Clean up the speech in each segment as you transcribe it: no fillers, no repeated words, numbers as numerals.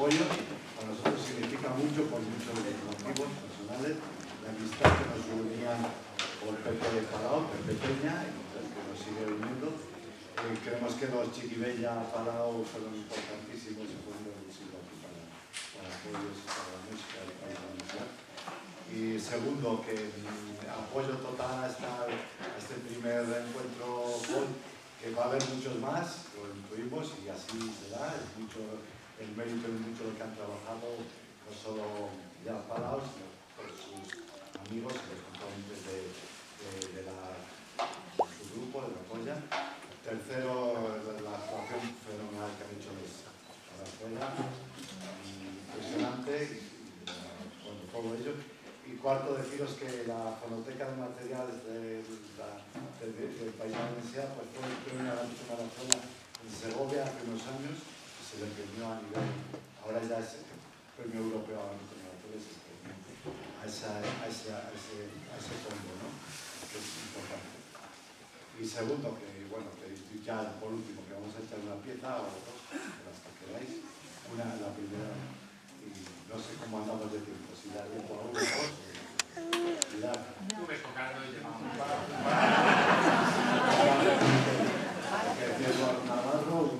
apoyo para nosotros significa mucho por muchos motivos personales. La amistad que nos unía por Pepe de Palau, Pepe Peña, que nos sigue uniendo. Creemos que los Chiquibella Palau fueron importantísimos y fueron revulsivos para apoyos para la música del País Valenciano. Y segundo, que apoyo total a este primer encuentro hoy, que va a haber muchos más, lo incluimos y así será. Es mucho el mérito y mucho lo que han trabajado, no solo ya Palau, sino por sus amigos y los componentes de su grupo, de la Polla. Tercero, la actuación fenomenal que han hecho a la escuela, impresionante, bueno, todo ello. Y cuarto, deciros que la fonoteca de materiales del País Valenciano pues fue una escuela en Segovia hace unos años y se le premió a nivel, ahora ya es premio europeo a materiales, a ese fondo, ¿no? Que es importante. Y segundo, que bueno, que ya por último, que vamos a echar una pieza o dos, de las que queráis. Una, la primera, y no sé cómo andamos de tiempo, si da tiempo a uno o dos, cuidado. Tú ves tocando y llevamos. Que decía Eduardo Navarro,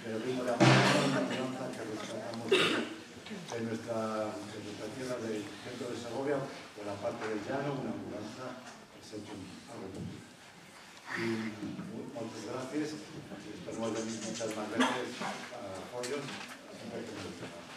el ritmo de amor, una danza que rescatamos de nuestra tierra del centro de Segovia, por la parte del llano, una mudanza que se ha hecho algo muy. Y muchas gracias, esperemos venir muchas más veces a apoyos, siempre que nos dejamos.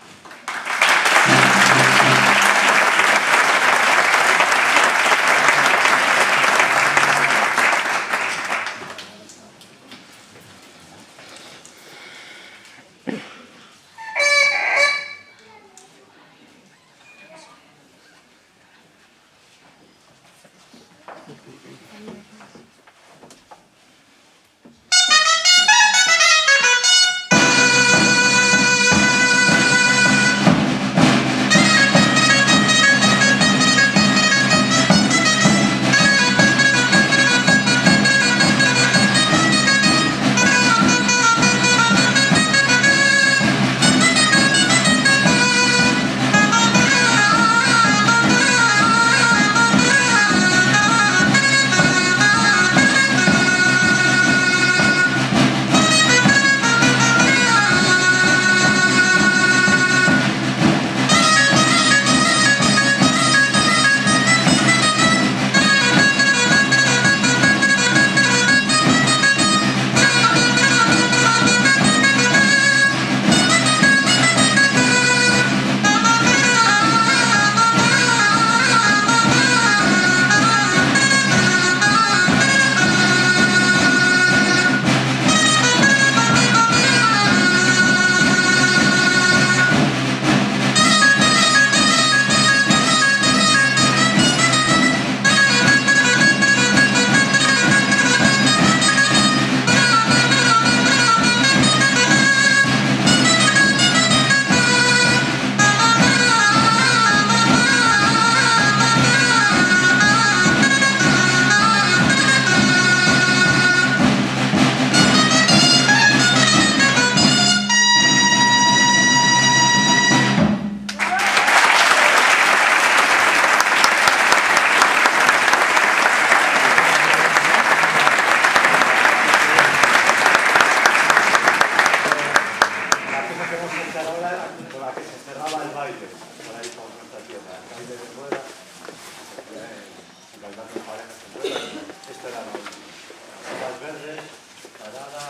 Esto era las verdes, parada,